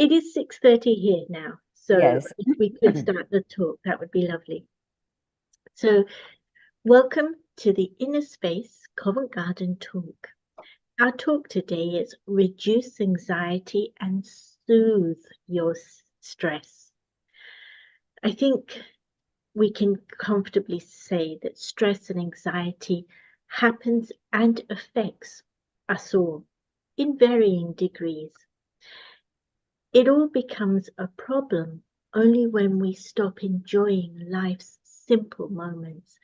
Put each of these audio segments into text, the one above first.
It is 6:30 here now, so Yes. if we could start the talk, that would be lovely. So, welcome to the Inner Space Covent Garden talk. Our talk today is reduce anxiety and soothe your stress. I think we can comfortably say that stress and anxiety happens and affects us all in varying degrees. It all becomes a problem only when we stop enjoying life's simple moments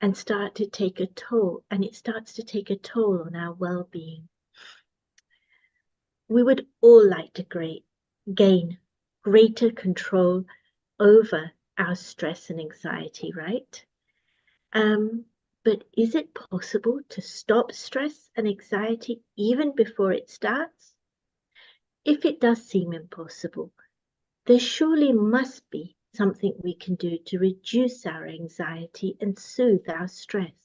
and start to take a toll, and it starts to take a toll on our well-being. We would all like to gain greater control over our stress and anxiety, right? But is it possible to stop stress and anxiety even before it starts? If it does seem impossible, there surely must be something we can do to reduce our anxiety and soothe our stress.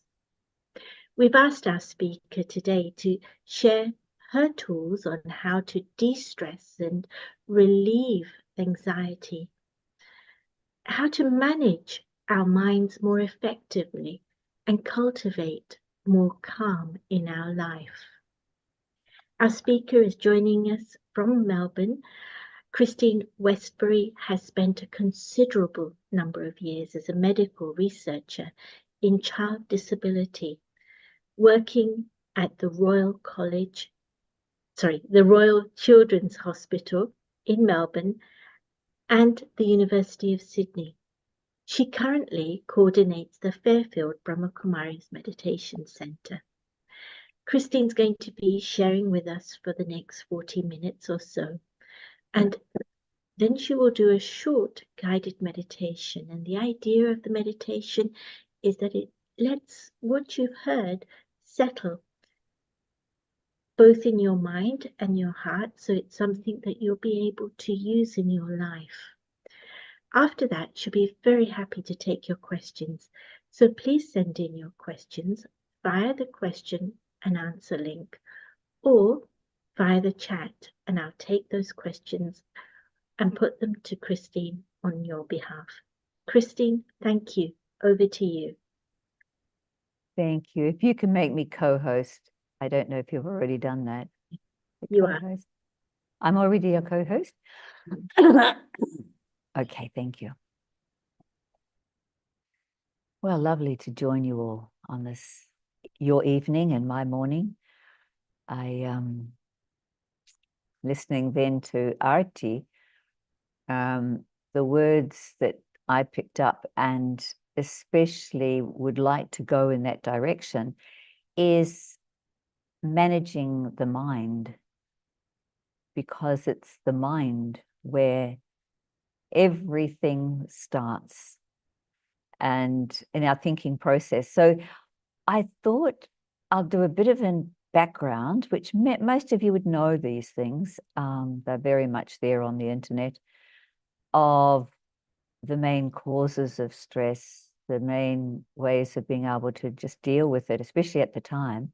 We've asked our speaker today to share her tools on how to de-stress and relieve anxiety, how to manage our minds more effectively and cultivate more calm in our life. Our speaker is joining us from Melbourne. Christine Westbury has spent a considerable number of years as a medical researcher in child disability, working at the the Royal Children's Hospital in Melbourne and the University of Sydney. She currently coordinates the Fairfield Brahmakumaris Meditation Centre. Christine's going to be sharing with us for the next 40 minutes or so. And then she will do a short guided meditation. And the idea of the meditation is that it lets what you've heard settle both in your mind and your heart. So it's something that you'll be able to use in your life. After that, she'll be very happy to take your questions. So please send in your questions via the question and answer link or via the chat, and I'll take those questions and put them to Christine on your behalf. Christine, thank you. Over to you. Thank you. If you can make me co-host, I don't know if you've already done that. You are. I'm already a co-host. Okay, thank you. Well, lovely to join you all on this, your evening and my morning. Listening then to Arti, the words that I picked up and especially would like to go in that direction is managing the mind, because it's the mind where everything starts and in our thinking process. So I thought I'll do a bit of a background, which most of you would know these things. They're very much there on the internet, of the main causes of stress, the main ways of being able to just deal with it, especially at the time,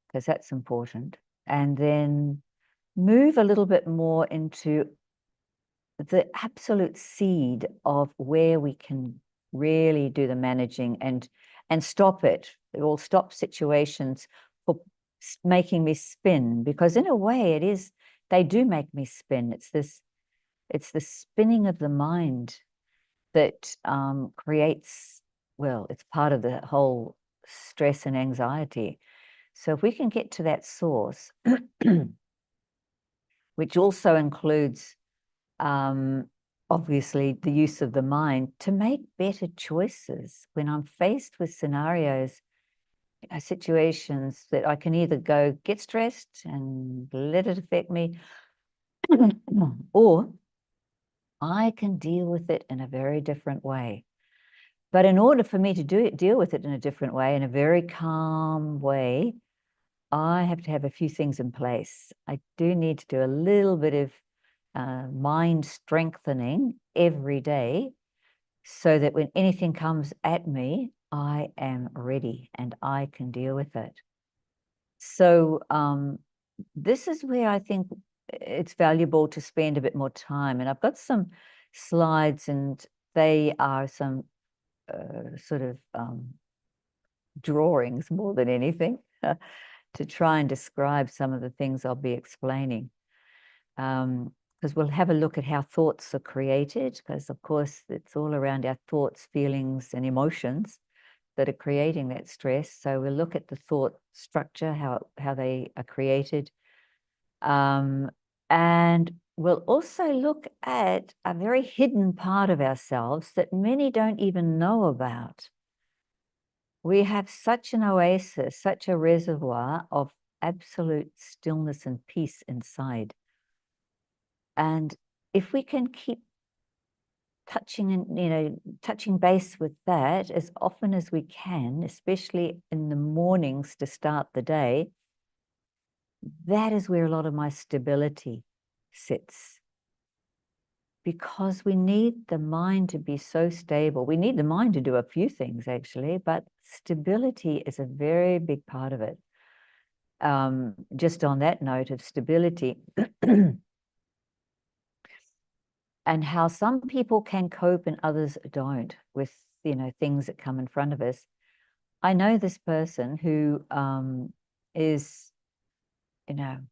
because that's important. And then move a little bit more into the absolute seed of where we can really do the managing and stop it, or stop situations for making me spin, because in a way it is, they do make me spin. It's the spinning of the mind that creates, well, it's part of the whole stress and anxiety. So if we can get to that source, which also includes obviously the use of the mind to make better choices when I'm faced with scenarios, situations that I can either go get stressed and let it affect me, or I can deal with it in a very different way. But in order for me to deal with it in a different way, in a very calm way, I have to have a few things in place. I do need to do a little bit of mind strengthening every day, so that when anything comes at me, I am ready and I can deal with it. So this is where I think it's valuable to spend a bit more time. And I've got some slides, and they are some sort of drawings more than anything to try and describe some of the things I'll be explaining. Because we'll have a look at how thoughts are created, because of course it's all around our thoughts, feelings, and emotions that are creating that stress. So we'll look at the thought structure, how they are created. And we'll also look at a very hidden part of ourselves that many don't even know about. We have such an oasis, such a reservoir of absolute stillness and peace inside. And if we can keep touching and, touching base with that as often as we can, especially in the mornings to start the day, that is where a lot of my stability sits. Because we need the mind to be so stable. We need the mind to do a few things, actually, but stability is a very big part of it. Just on that note of stability, and how some people can cope and others don't with, things that come in front of us. I know this person who is,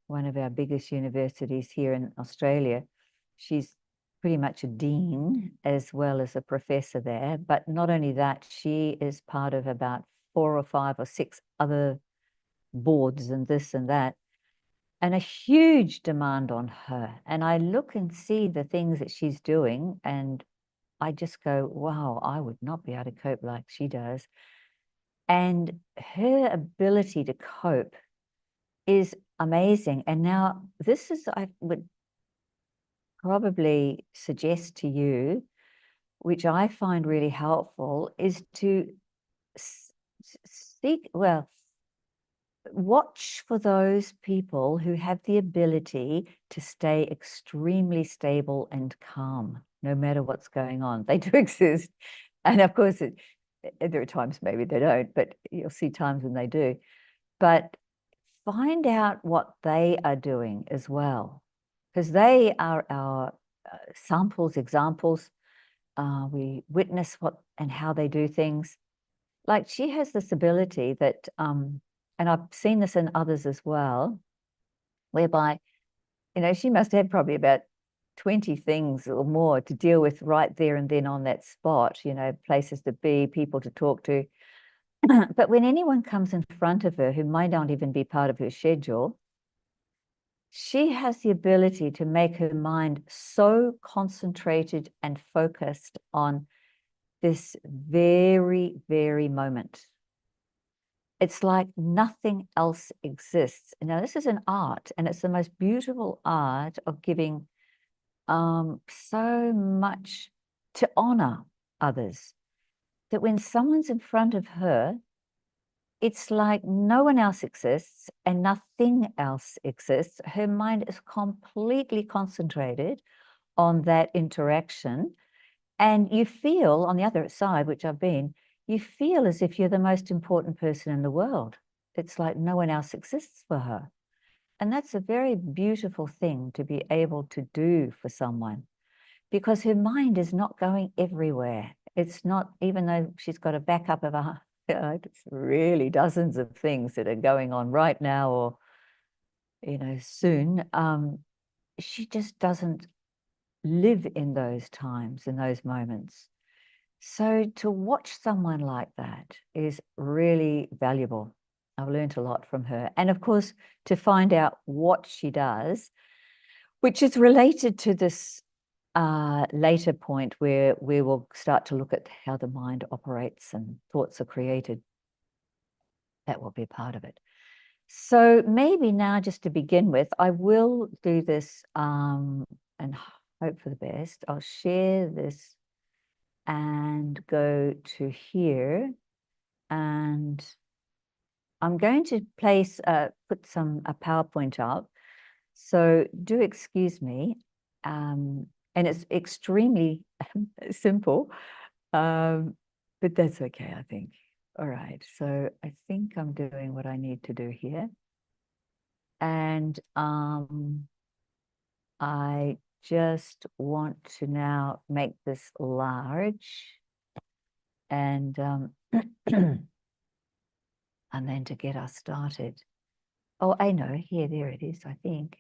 one of our biggest universities here in Australia. She's pretty much a dean as well as a professor there. But not only that, she is part of about 4 or 5 or 6 other boards and this and that, and a huge demand on her. And I look and see the things that she's doing, and I just go, wow, I would not be able to cope like she does. And her ability to cope is amazing. And now this is, I would probably suggest to you, which I find really helpful, is to watch for those people who have the ability to stay extremely stable and calm, no matter what's going on. They do exist. And of course, there are times maybe they don't, but you'll see times when they do. But find out what they are doing as well, because they are our samples, examples. We witness what and how they do things. Like she has this ability that, and I've seen this in others as well, whereby, she must have probably about 20 things or more to deal with right there and then on that spot, places to be, people to talk to. But when anyone comes in front of her who might not even be part of her schedule, she has the ability to make her mind so concentrated and focused on this very, very moment. It's like nothing else exists. Now, this is an art, and it's the most beautiful art of giving so much to honor others, that when someone's in front of her, it's like no one else exists and nothing else exists. Her mind is completely concentrated on that interaction. And you feel on the other side, which I've been, you feel as if you're the most important person in the world. It's like no one else exists for her. And that's a very beautiful thing to be able to do for someone, because her mind is not going everywhere. It's not, even though she's got a backup of it's really dozens of things that are going on right now or, soon. She just doesn't live in those times, in those moments. So to watch someone like that is really valuable. I've learned a lot from her. And of course, to find out what she does, which is related to this later point where we will start to look at how the mind operates and thoughts are created. That will be part of it. So maybe now, just to begin with, I will do this and hope for the best. I'll share this and go to here, and I'm going to put a PowerPoint up. So do excuse me. And it's extremely simple, but that's okay, I think. All right, so I think I'm doing what I need to do here. And I just want to now make this large and and then to get us started. Oh, I know, here, there it is, I think.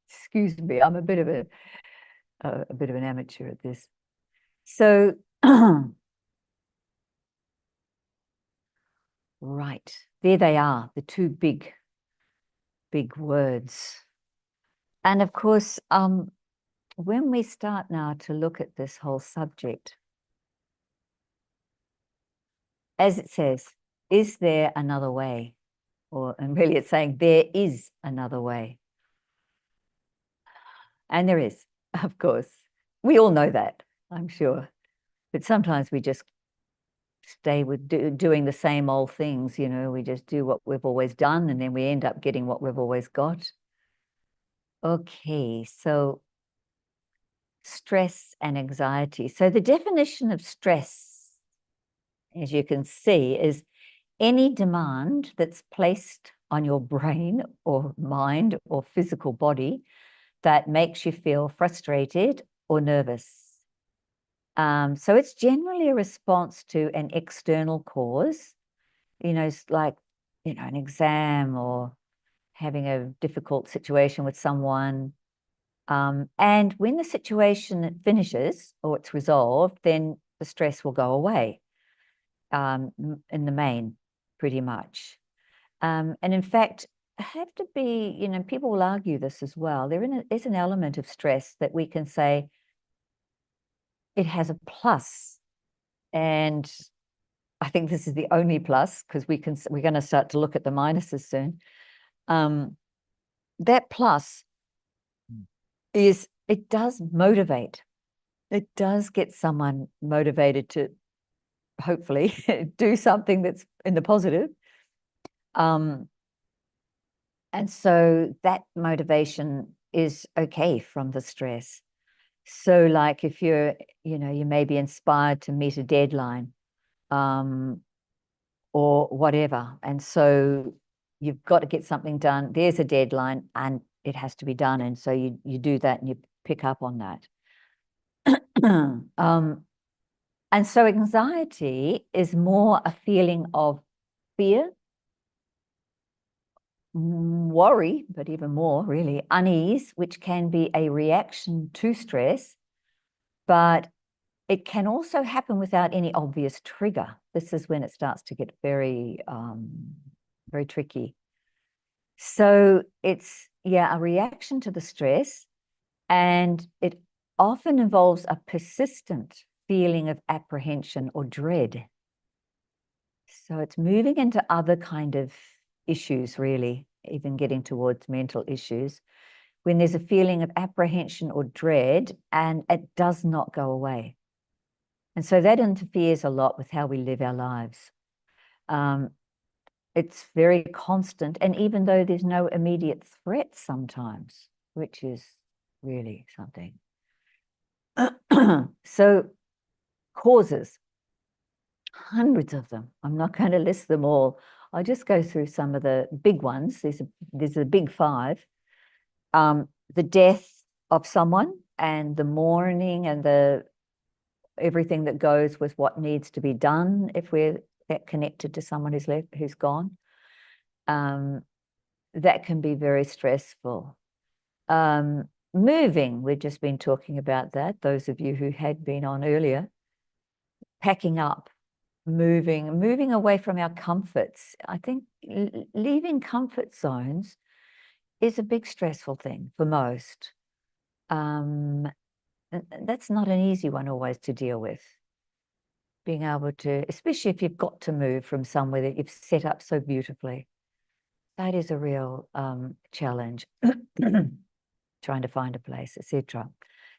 Excuse me, I'm a bit of an amateur at this. So, right, there they are, the two big words. And of course, when we start now to look at this whole subject, as it says, is there another way? And really it's saying there is another way. And there is, of course. We all know that, I'm sure. But sometimes we just stay with doing the same old things, you know, we just do what we've always done and then we end up getting what we've always got. Okay, so stress and anxiety. So the definition of stress, as you can see, is any demand that's placed on your brain or mind or physical body that makes you feel frustrated or nervous. So it's generally a response to an external cause, you know, it's like, you know, an exam or having a difficult situation with someone. And when the situation finishes or it's resolved, then the stress will go away in the main, pretty much. And in fact, have to be, you know, people will argue this as well. There's an element of stress that we can say it has a plus. And I think this is the only plus because we're going to start to look at the minuses soon. That plus is it does motivate. It does get someone motivated to hopefully do something that's in the positive. And so that motivation is okay from the stress. So like if you're, you know, you may be inspired to meet a deadline or whatever. And so you've got to get something done. There's a deadline and it has to be done. And so you do that and you pick up on that. And so anxiety is more a feeling of fear, worry, but even more really, unease, which can be a reaction to stress, but it can also happen without any obvious trigger. This is when it starts to get very, very tricky. So it's, yeah, a reaction to the stress, and it often involves a persistent feeling of apprehension or dread. So it's moving into other kind of issues, really, even getting towards mental issues, when there's a feeling of apprehension or dread and it does not go away. And so that interferes a lot with how we live our lives. It's very constant. And even though there's no immediate threat sometimes, which is really something. So causes, hundreds of them. I'm not going to list them all. I'll just go through some of the big ones. There's a big five. The death of someone and the mourning and everything that goes with what needs to be done if we're that connected to someone who's gone. That can be very stressful. Moving, we've just been talking about that, those of you who had been on earlier. Packing up, moving away from our comforts. I think leaving comfort zones is a big stressful thing for most. That's not an easy one always to deal with. Being able to, especially if you've got to move from somewhere that you've set up so beautifully. That is a real challenge, trying to find a place, etc.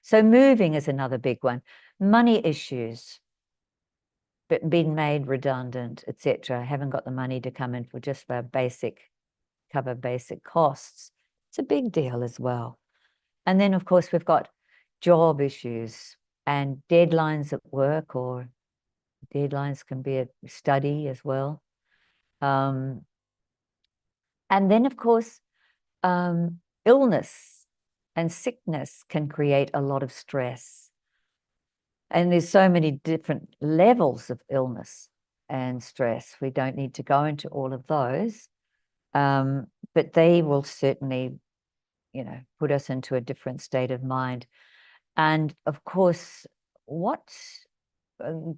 So moving is another big one. Money issues, but being made redundant, etc. Haven't got the money to come in for just for cover basic costs. It's a big deal as well. And then, of course, we've got job issues and deadlines at work, or deadlines can be a study as well. And then, of course, illness and sickness can create a lot of stress. And there's so many different levels of illness and stress. We don't need to go into all of those, but they will certainly, put us into a different state of mind. And of course, what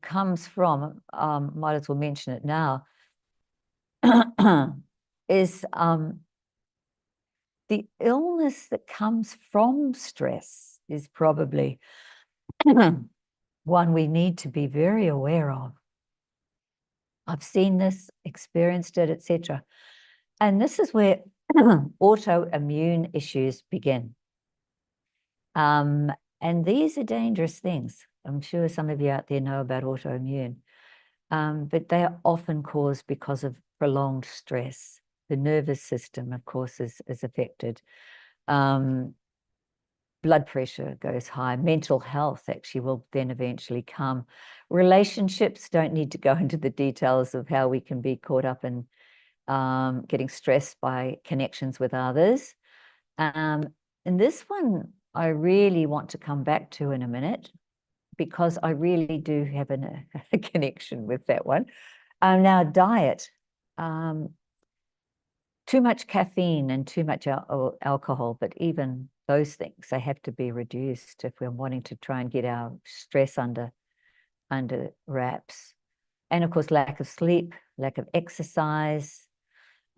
comes from, might as well mention it now, is the illness that comes from stress is probably one we need to be very aware of. I've seen this, experienced it, etc. And this is where autoimmune issues begin. And these are dangerous things. I'm sure some of you out there know about autoimmune, but they are often caused because of prolonged stress. The nervous system, of course, is affected. Blood pressure goes high. Mental health actually will then eventually come. Relationships, don't need to go into the details of how we can be caught up in getting stressed by connections with others. And this one I really want to come back to in a minute, because I really do have a connection with that one. Now, diet. Too much caffeine and too much alcohol, but even those things, they have to be reduced if we're wanting to try and get our stress under wraps. And of course, lack of sleep, lack of exercise.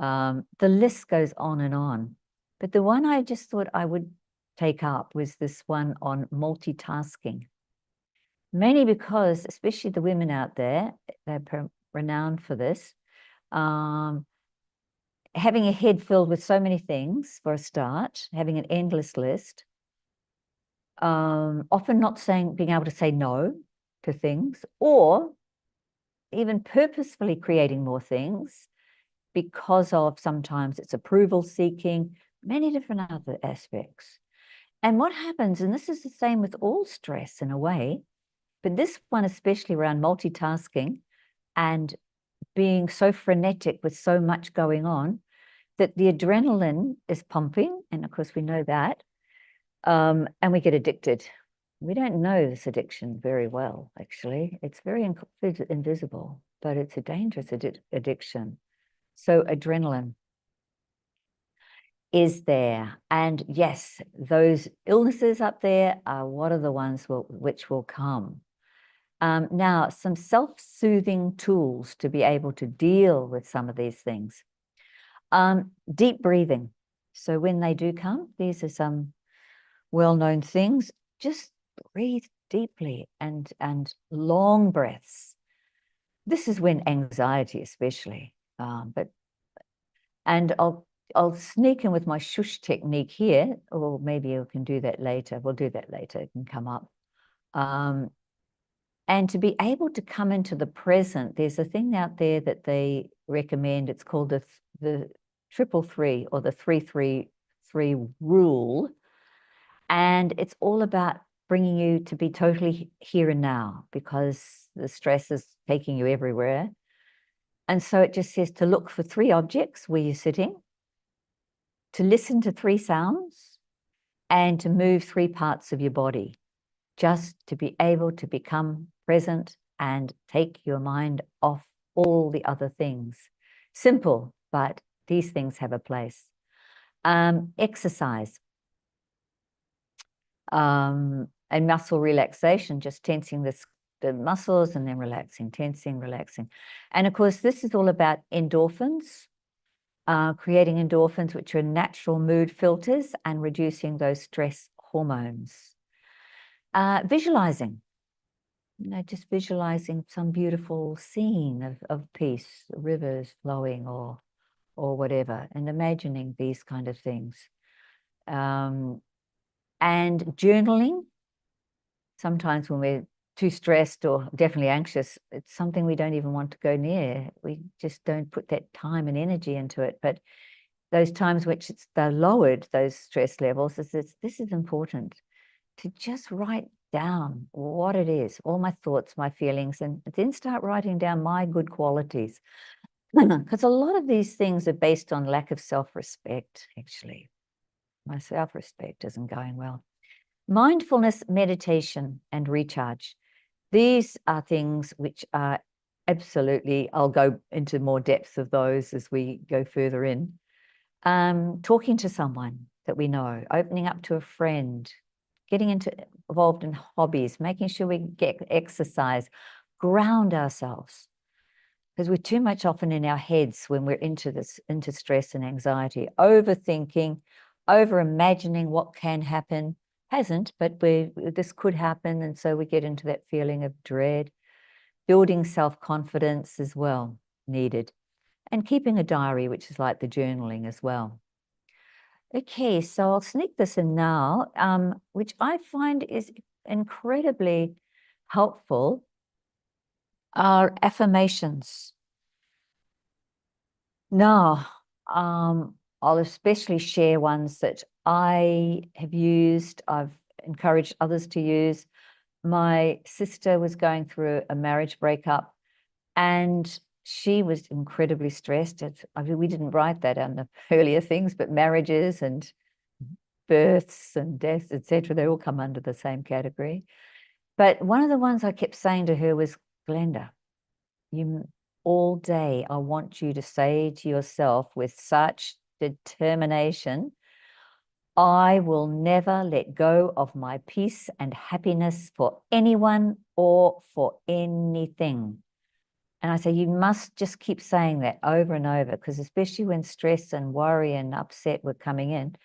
The list goes on and on. But the one I just thought I would take up was this one on multitasking. Mainly because, especially the women out there, they're renowned for this, having a head filled with so many things for a start, having an endless list, often not being able to say no to things, or even purposefully creating more things because of sometimes it's approval seeking, many different other aspects. And what happens, and this is the same with all stress in a way, but this one especially around multitasking and being so frenetic with so much going on, that the adrenaline is pumping, and of course we know that, and we get addicted. We don't know this addiction very well, actually. It's very invisible, but it's a dangerous addiction. So adrenaline is there. And yes, those illnesses up there are what are the ones which will come. Now, some self-soothing tools to be able to deal with some of these things. Deep breathing. So when they do come, these are some well-known things. Just breathe deeply and long breaths. This is when anxiety, especially. And I'll sneak in with my shush technique here, or maybe we can do that later. We'll do that later. It can come up. And to be able to come into the present, there's a thing out there that they recommend. It's called the 333 or the 333 rule. And it's all about bringing you to be totally here and now, because the stress is taking you everywhere. And so it just says to look for 3 objects where you're sitting, to listen to 3 sounds, and to move 3 parts of your body, just to be able to become present and take your mind off all the other things. Simple, but these things have a place. Exercise and muscle relaxation, just tensing the muscles and then relaxing, tensing, relaxing. And of course, this is all about endorphins, creating endorphins, which are natural mood filters, and reducing those stress hormones. Visualizing, just visualizing some beautiful scene of peace, rivers flowing or whatever, and imagining these kind of things. And journaling. Sometimes when we're too stressed or definitely anxious, it's something we don't even want to go near. We just don't put that time and energy into it. But those times which they're lowered, those stress levels, this is important, to just write down what it is, all my thoughts, my feelings, and then start writing down my good qualities. Because a lot of these things are based on lack of self-respect, actually. My self-respect isn't going well. Mindfulness, meditation, and recharge. These are things which are absolutely, I'll go into more depth of those as we go further in. Talking to someone that we know, opening up to a friend, getting involved in hobbies, making sure we get exercise, ground ourselves. Because we're too much often in our heads when we're into stress and anxiety, overthinking, over imagining what can happen. Hasn't, but this could happen. And so we get into that feeling of dread. Building self-confidence as well, needed. And keeping a diary, which is like the journaling as well. Okay, so I'll sneak this in now, which I find is incredibly helpful, are affirmations. Now, I'll especially share ones that I have used, I've encouraged others to use. My sister was going through a marriage breakup and she was incredibly stressed. I mean, we didn't write that on the earlier things, but marriages and births and deaths, etc., they all come under the same category. But one of the ones I kept saying to her was, Glenda, all day, I want you to say to yourself with such determination, I will never let go of my peace and happiness for anyone or for anything. And I say, you must just keep saying that over and over, because especially when stress and worry and upset were coming in,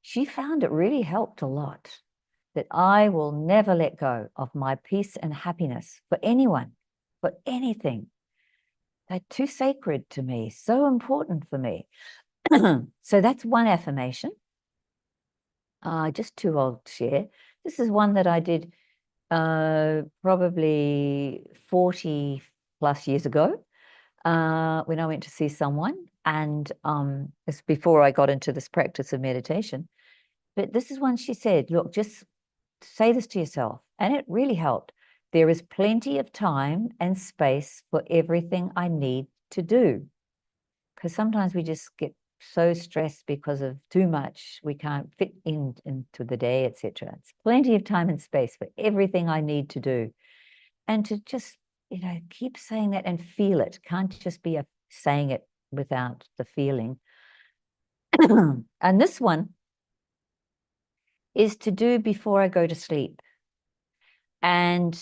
she found it really helped a lot, that I will never let go of my peace and happiness for anyone, for anything. They're too sacred to me, so important for me. So that's one affirmation. Just two I'll share. This is one that I did probably 40 plus years ago when I went to see someone. And it's before I got into this practice of meditation. But this is one she said, look, just say this to yourself. And it really helped. There is plenty of time and space for everything I need to do. Because sometimes we just get so stressed because of too much, we can't fit into the day, etc. It's plenty of time and space for everything I need to do. And to just, keep saying that and feel it. Can't just be saying it without the feeling. And this one is to do before I go to sleep. And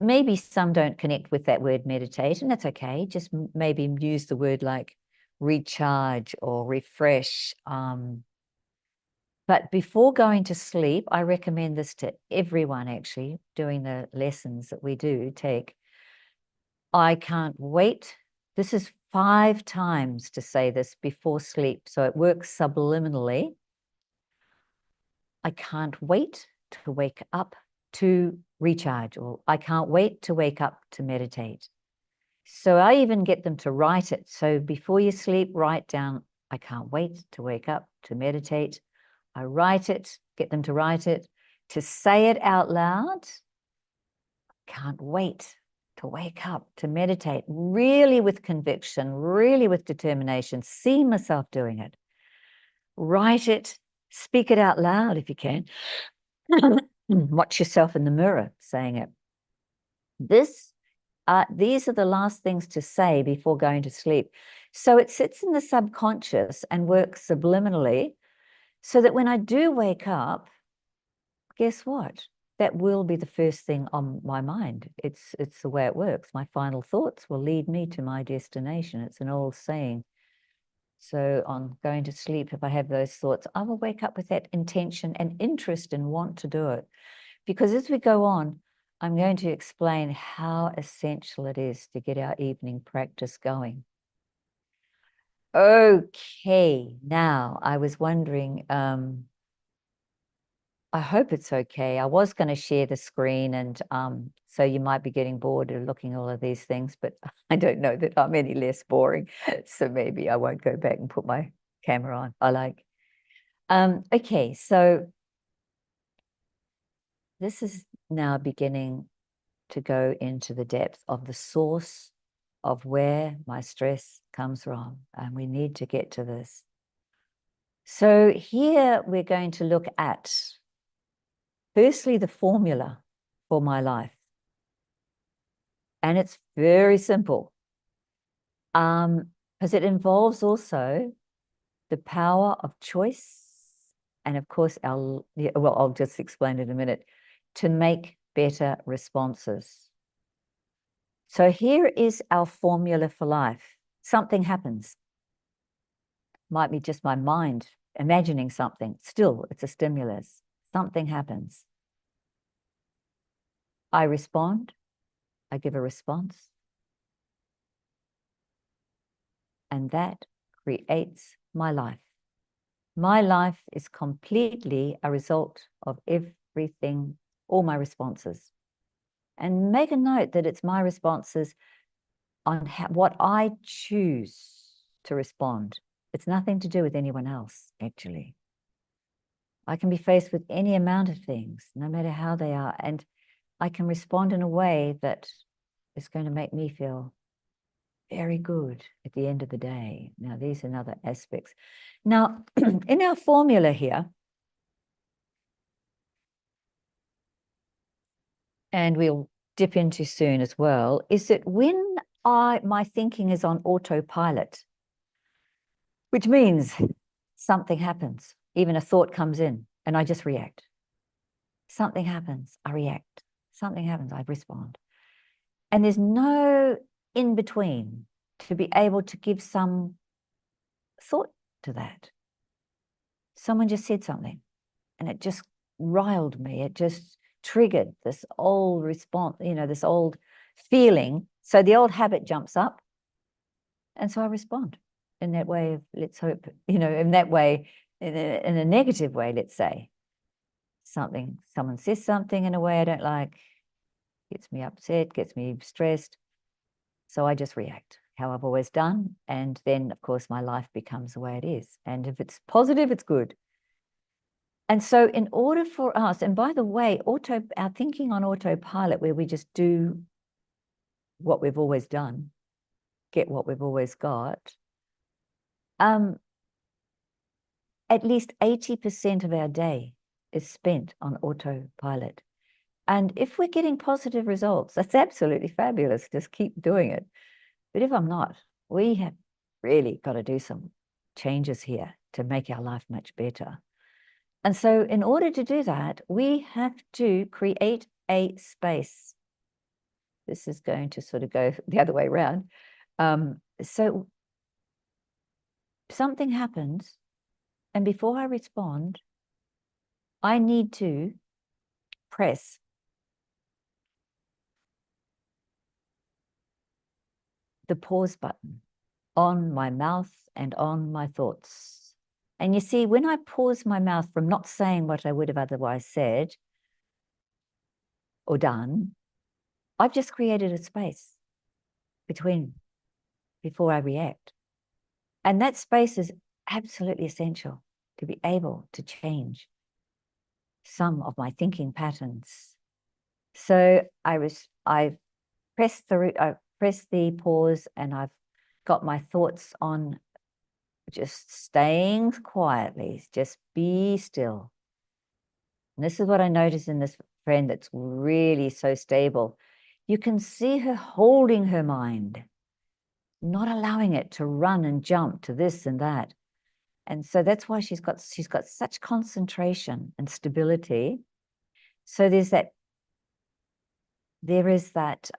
maybe some don't connect with that word meditate, and that's okay. Just maybe use the word like recharge or refresh. But before going to sleep, I recommend this to everyone actually doing the lessons that we do take. I can't wait. This is 5 times to say this before sleep, so it works subliminally. I can't wait to wake up to recharge, or I can't wait to wake up to meditate. So I even get them to write it. So before you sleep, write down, I can't wait to wake up to meditate. I write it, get them to write it, to say it out loud. Can't wait to wake up to meditate, really with conviction, really with determination, see myself doing it. Write it, speak it out loud if you can. Watch yourself in the mirror saying it. These are the last things to say before going to sleep. So it sits in the subconscious and works subliminally, so that when I do wake up, guess what? That will be the first thing on my mind. It's the way it works. My final thoughts will lead me to my destination. It's an old saying. So on going to sleep, if I have those thoughts, I will wake up with that intention and interest and want to do it. Because as we go on, I'm going to explain how essential it is to get our evening practice going. Okay, now I was wondering, I hope it's okay. I was going to share the screen, and so you might be getting bored of looking at all of these things, but I don't know that I'm any less boring. So maybe I won't go back and put my camera on. I like. Okay, so this is now beginning to go into the depth of the source of where my stress comes from. And we need to get to this. So here we're going to look at, firstly, the formula for my life. And it's very simple, because it involves also the power of choice. And of course, well, I'll just explain in a minute, to make better responses. So here is our formula for life. Something happens. Might be just my mind imagining something. Still, it's a stimulus. Something happens. I respond. I give a response. And that creates my life. My life is completely a result of everything, all my responses. And make a note that it's my responses on what I choose to respond. It's nothing to do with anyone else, actually. I can be faced with any amount of things, no matter how they are, and I can respond in a way that is going to make me feel very good at the end of the day. Now, these are other aspects. Now, in our formula here, and we'll dip into soon as well, is that when my thinking is on autopilot, which means something happens, even a thought comes in, and I just react. Something happens, I react. Something happens, I respond. And there's no in between to be able to give some thought to that. Someone just said something and it just riled me. It just triggered this old response, this old feeling. So the old habit jumps up. And so I respond in that way of, let's hope, in that way, in a negative way, let's say. Someone says something in a way I don't like, gets me upset, gets me stressed. So I just react how I've always done. And then, of course, my life becomes the way it is. And if it's positive, it's good. And so in order for us, and by the way, our thinking on autopilot, where we just do what we've always done, get what we've always got, at least 80% of our day is spent on autopilot. And if we're getting positive results, that's absolutely fabulous. Just keep doing it. But if I'm not, we have really got to do some changes here to make our life much better. And so in order to do that, we have to create a space. This is going to sort of go the other way around. So something happens, and before I respond, I need to press the pause button on my mouth and on my thoughts. And you see, when I pause my mouth from not saying what I would have otherwise said or done, I've just created a space before I react. And that space is absolutely essential to be able to change some of my thinking patterns. So I pressed the pause, and I've got my thoughts on just staying quietly, just be still. And this is what I noticed in this friend that's really so stable. You can see her holding her mind, not allowing it to run and jump to this and that. And so that's why she's got such concentration and stability. So there is that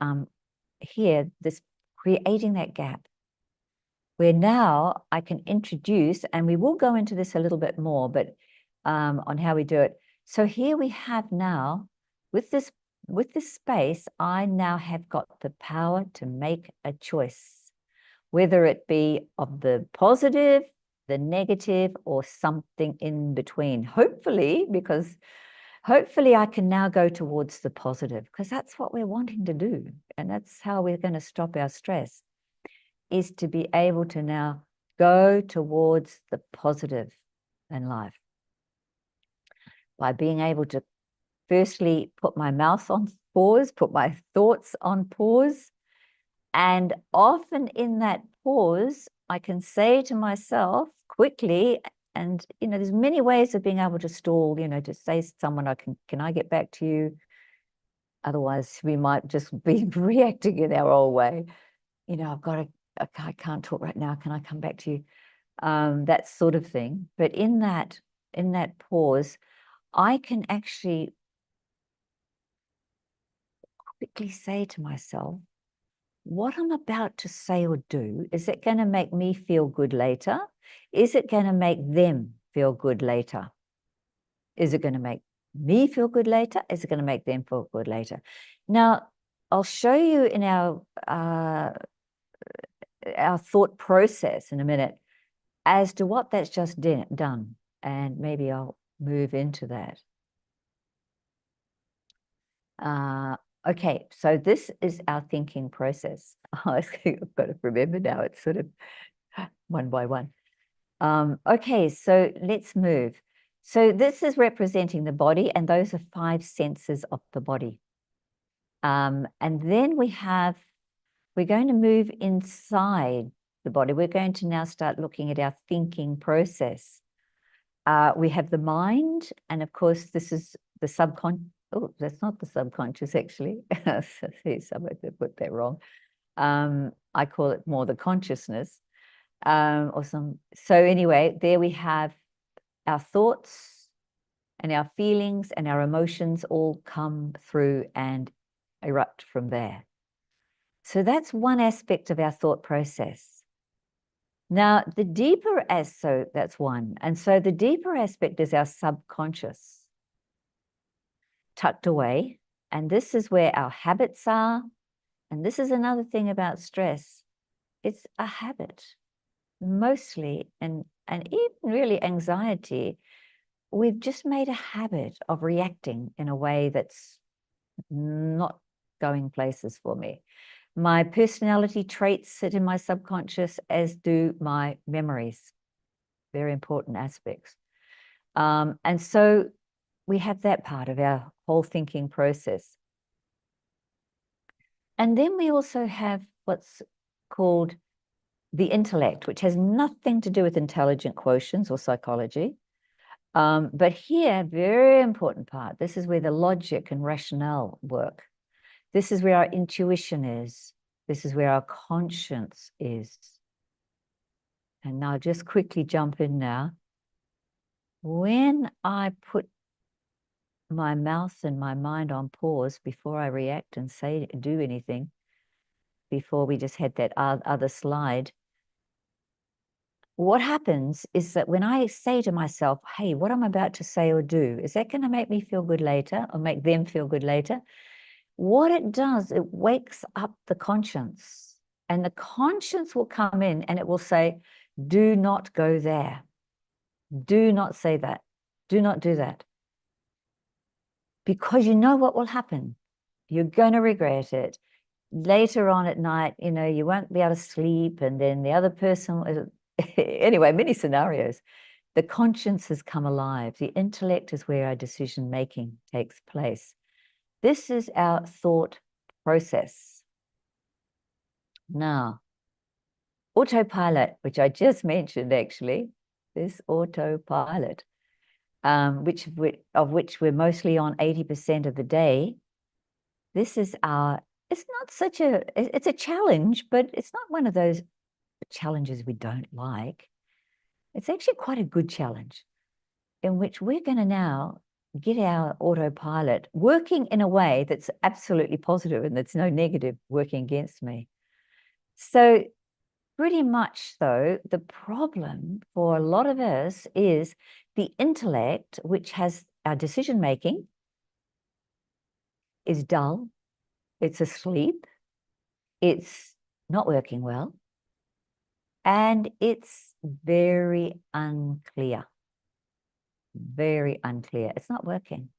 here, this creating that gap where now I can introduce, and we will go into this a little bit more, but on how we do it. So here we have now, with this space, I now have got the power to make a choice, whether it be of the positive, the negative, or something in between. Hopefully, because hopefully I can now go towards the positive, because that's what we're wanting to do. And that's how we're going to stop our stress, is to be able to now go towards the positive in life by being able to firstly put my mouth on pause, put my thoughts on pause. And often in that pause, I can say to myself quickly, you know, there's many ways of being able to stall, you know, to say to someone, can I get back to you? Otherwise, we might just be reacting in our old way. You know, I can't talk right now. Can I come back to you? That sort of thing. But in that pause, I can actually quickly say to myself, what I'm about to say or do, is it going to make me feel good later? Is it going to make them feel good later? Is it going to make me feel good later? Is it going to make them feel good later? Now, I'll show you in our thought process in a minute as to what that's just done. And maybe I'll move into that. Okay, so this is our thinking process. I've got to remember now, it's sort of one by one. Okay, so let's move. So this is representing the body, and those are 5 senses of the body. And then we're going to move inside the body. We're going to now start looking at our thinking process. We have the mind, and of course, this is the subconscious. Oh, that's not the subconscious, actually. See, somebody put that wrong. I call it more the consciousness. So anyway, there we have our thoughts and our feelings and our emotions all come through and erupt from there. So that's one aspect of our thought process. Now, so that's one. And so the deeper aspect is our subconscious, tucked away. And this is where our habits are. And this is another thing about stress. It's a habit, mostly, and even really anxiety. We've just made a habit of reacting in a way that's not going places for me. My personality traits sit in my subconscious, as do my memories, very important aspects. And so we have that part of our whole thinking process. And then we also have what's called the intellect, which has nothing to do with intelligent quotients or psychology. But here, very important part, this is where the logic and rationale work. This is where our intuition is. This is where our conscience is. And now just quickly jump in now. When I put my mouth and my mind on pause before I react and do anything, before we just had that other slide, what happens is that when I say to myself, hey, what I'm about to say or do, is that going to make me feel good later or make them feel good later? What it does, it wakes up the conscience, and the conscience will come in and it will say, do not go there. Do not say that. Do not do that. Because you know what will happen. You're going to regret it. Later on at night, you know, you won't be able to sleep, and then the other person, anyway, many scenarios. The conscience has come alive. The intellect is where our decision making takes place. This is our thought process. Now, autopilot, which I just mentioned, actually, this autopilot, of which we're mostly on 80% of the day. This is it's not such it's a challenge, but it's not one of those challenges we don't like. It's actually quite a good challenge in which we're going to now get our autopilot working in a way that's absolutely positive and that's no negative working against me. So pretty much, though, the problem for a lot of us is the intellect, which has our decision making, is dull, it's asleep, it's not working well, and it's very unclear. Very unclear. It's not working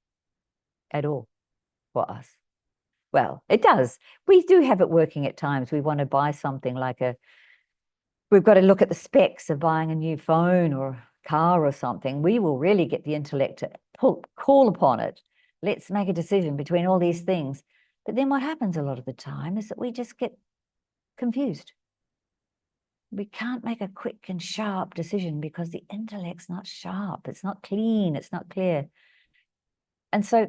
at all for us. Well, it does. We do have it working at times. We want to buy something like we've got to look at the specs of buying a new phone or car or something. We will really get the intellect to call upon it. Let's make a decision between all these things. But then what happens a lot of the time is that we just get confused. we can't make a quick and sharp decision because the intellect's not sharp. It's not clean. It's not clear. And so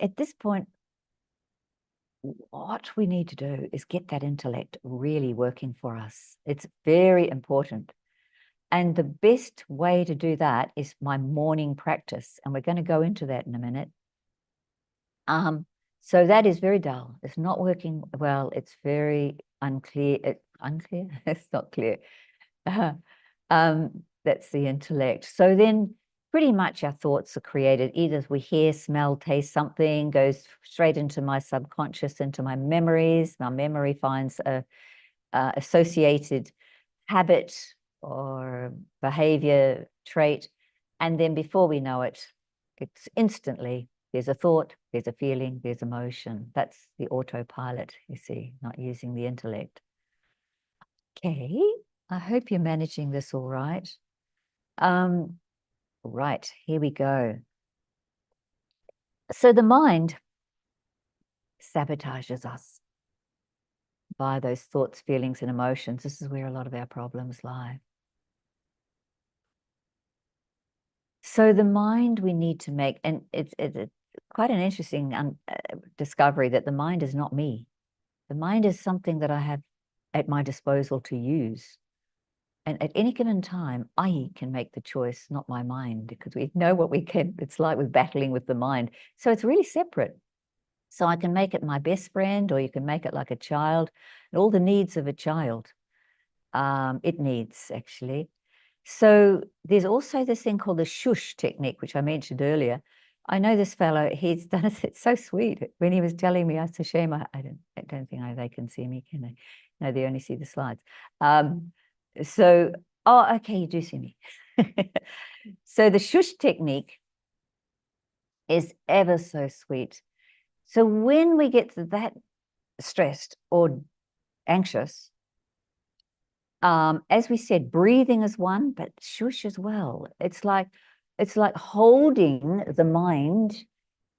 at this point, what we need to do is get that intellect really working for us. It's very important. And the best way to do that is my morning practice. And we're going to go into that in a minute. So that is very dull. It's not working well. It's very unclear. Unclear? It's not clear. That's the intellect. So then pretty much our thoughts are created. Either we hear, smell, taste something, goes straight into my subconscious, into my memories. My memory finds a associated habit or behavior trait. And then before we know it, it's instantly, there's a thought, there's a feeling, there's emotion. That's the autopilot, you see, not using the intellect. Okay, I hope you're managing this all right. Right, here we go. So the mind sabotages us by those thoughts, feelings, and emotions. This is where a lot of our problems lie. So the mind we need to make, and it's quite an interesting discovery that the mind is not me. The mind is something that I have at my disposal to use. And at any given time, I can make the choice, not my mind, because we know what we can. It's like with battling with the mind. So it's really separate. So I can make it my best friend, or you can make it like a child, and all the needs of a child. It needs, actually. So there's also this thing called the shush technique, which I mentioned earlier. I know this fellow, he's done it. It's so sweet. When he was telling me, it's a shame I don't think they can see me, can they? No, they only see the slides. So, oh, okay, you do see me. So the shush technique is ever so sweet. So when we get to that stressed or anxious, as we said, breathing is one, but shush as well. It's like holding the mind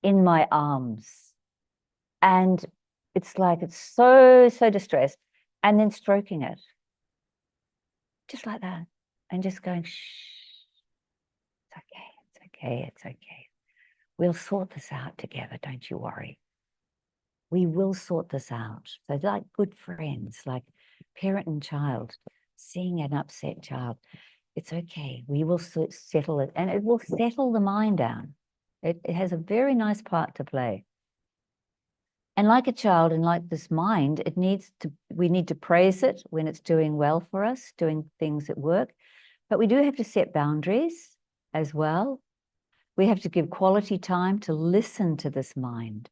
in my arms. And it's like it's so distressed, and then stroking it. Just like that. And just going, shh, it's okay, it's okay, it's okay. We'll sort this out together, don't you worry. We will sort this out. So like good friends, like parent and child, seeing an upset child, it's okay. We will settle it, and it will settle the mind down. It has a very nice part to play. And like a child and like this mind, we need to praise it when it's doing well for us, doing things at work. But we do have to set boundaries as well. We have to give quality time to listen to this mind.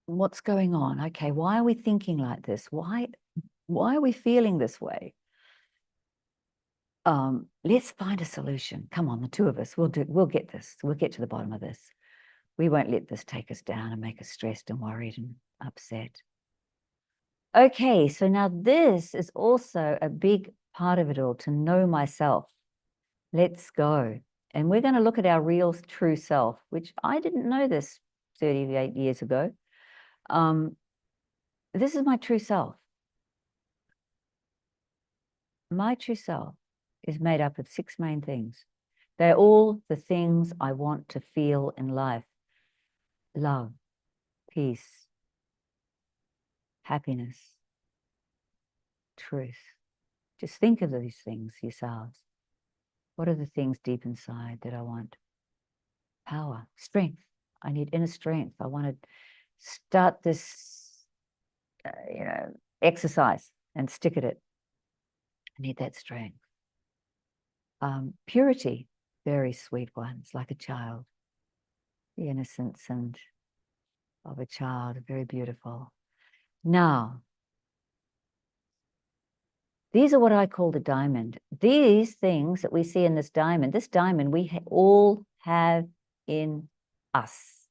What's going on? Okay, why are we thinking like this? Why are we feeling this way? Let's find a solution. Come on, the two of us, we'll get this. We'll get to the bottom of this. We won't let this take us down and make us stressed and worried and upset. Okay, so now this is also a big part of it all, to know myself. Let's go. And we're going to look at our real true self, which I didn't know this 38 years ago. This is my true self. My true self is made up of 6 main things. They're all the things I want to feel in life. Love, peace, happiness, truth. Just think of these things yourselves. What are the things deep inside that I want? Power, strength. I need inner strength. I want to start this, exercise and stick at it. I need that strength. Purity, very sweet ones, like a child. The innocence of a child, very beautiful. Now, these are what I call the diamond. These things that we see in this diamond we all have in us.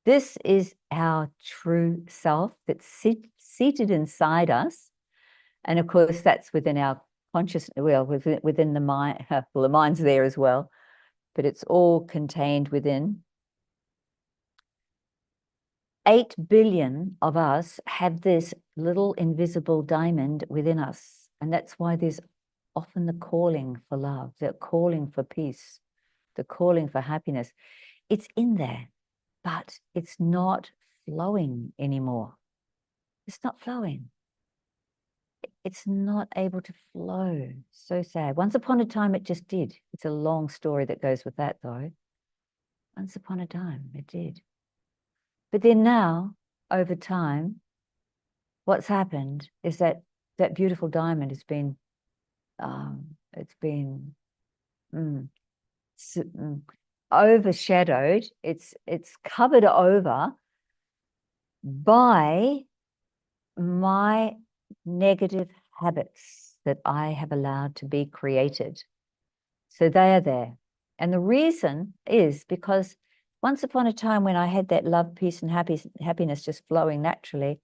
This is our true self that's seated inside us. And of course, that's within our consciousness, well, within the mind. Well, the mind's there as well, but it's all contained within. 8 billion of us have this little invisible diamond within us. And that's why there's often the calling for love, the calling for peace, the calling for happiness. It's in there, but it's not flowing anymore. It's not flowing. It's not able to flow. So sad. Once upon a time, it just did. It's a long story that goes with that, though. Once upon a time, it did. But then now, over time, what's happened is that that beautiful diamond has been, it's been overshadowed. It's covered over by my negative habits that I have allowed to be created. So they are there. And the reason is because once upon a time when I had that love, peace, and happiness just flowing naturally,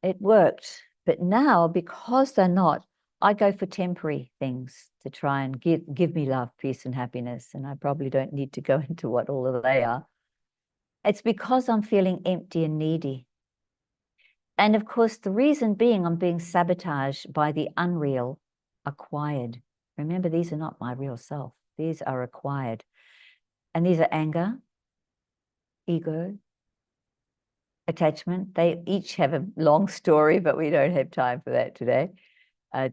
it worked. But now, because they're not, I go for temporary things to try and give me love, peace, and happiness. And I probably don't need to go into what all of they are. It's because I'm feeling empty and needy. And of course, the reason being I'm being sabotaged by the unreal acquired. Remember, these are not my real self. These are acquired. And these are anger, ego, attachment. They each have a long story, but we don't have time for that today.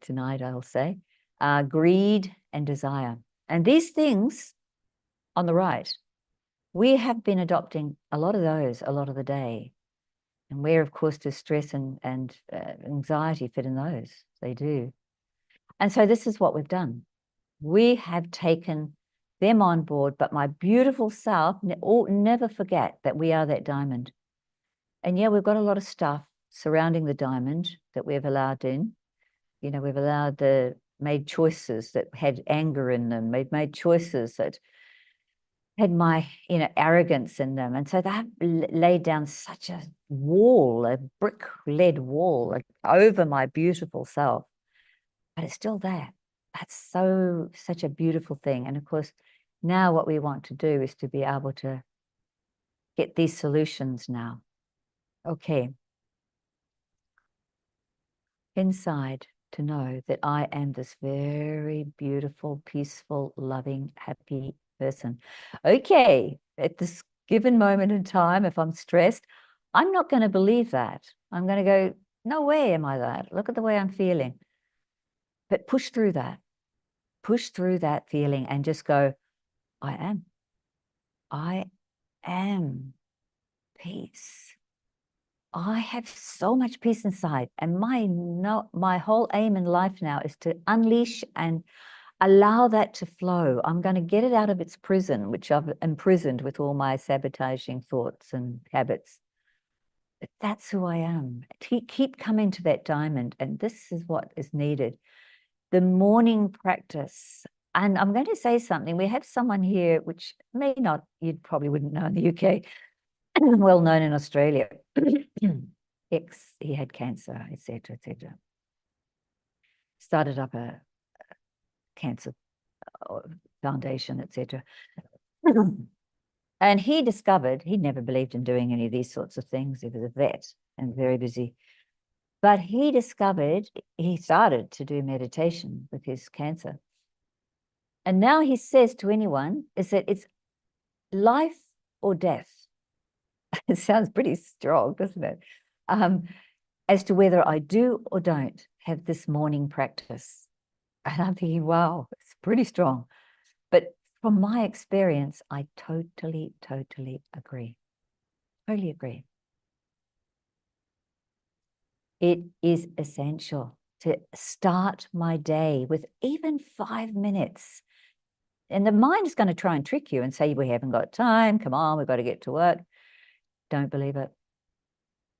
Tonight, I'll say. Greed and desire. And these things on the right, we have been adopting a lot of those a lot of the day. And where, of course, does stress and anxiety fit in those? They do. And so this is what we've done. We have taken them on board, but my beautiful self, never forget that we are that diamond. And yeah, we've got a lot of stuff surrounding the diamond that we've allowed in. You know, we've made choices that had anger in them, made choices that had my, arrogance in them. And so that laid down such a wall, a brick lead wall, like, over my beautiful self. But it's still there. That's such a beautiful thing. And of course, now what we want to do is to be able to get these solutions now. Okay. Inside, to know that I am this very beautiful, peaceful, loving, happy person. Okay, at this given moment in time, if I'm stressed, I'm not going to believe that. I'm going to go, no way am I that. Look at the way I'm feeling. But push through that feeling and just go, I am peace. I have so much peace inside. And my whole aim in life now is to unleash and allow that to flow. I'm going to get it out of its prison, which I've imprisoned with all my sabotaging thoughts and habits. But that's who I am. Keep coming to that diamond. And this is what is needed. The morning practice. And I'm going to say something. We have someone here, which you probably wouldn't know in the UK, well known in Australia. He had cancer, etc., etc. Started up a cancer foundation, etc. And he discovered he'd never believed in doing any of these sorts of things. He was a vet and very busy. But he started to do meditation with his cancer. And now he says to anyone is that it's life or death. It sounds pretty strong, doesn't it? As to whether I do or don't have this morning practice. And I'm thinking, wow, it's pretty strong. But from my experience, I totally, totally agree. Totally agree. It is essential to start my day with even 5 minutes. And the mind is going to try and trick you and say, we haven't got time. Come on, we've got to get to work. Don't believe it.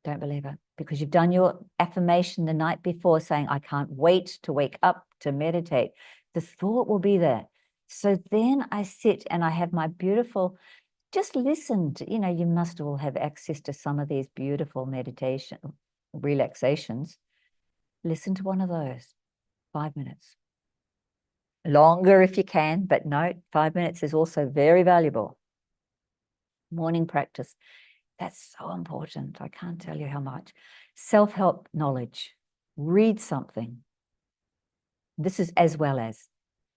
Don't believe it. Because you've done your affirmation the night before saying, I can't wait to wake up to meditate. The thought will be there. So then I sit and I have my beautiful, just listen to, you must all have access to some of these beautiful meditation relaxations. Listen to one of those, 5 minutes. Longer if you can, but no, 5 minutes is also very valuable. Morning practice. That's so important. I can't tell you how much. Self-help knowledge. read something. This is as well as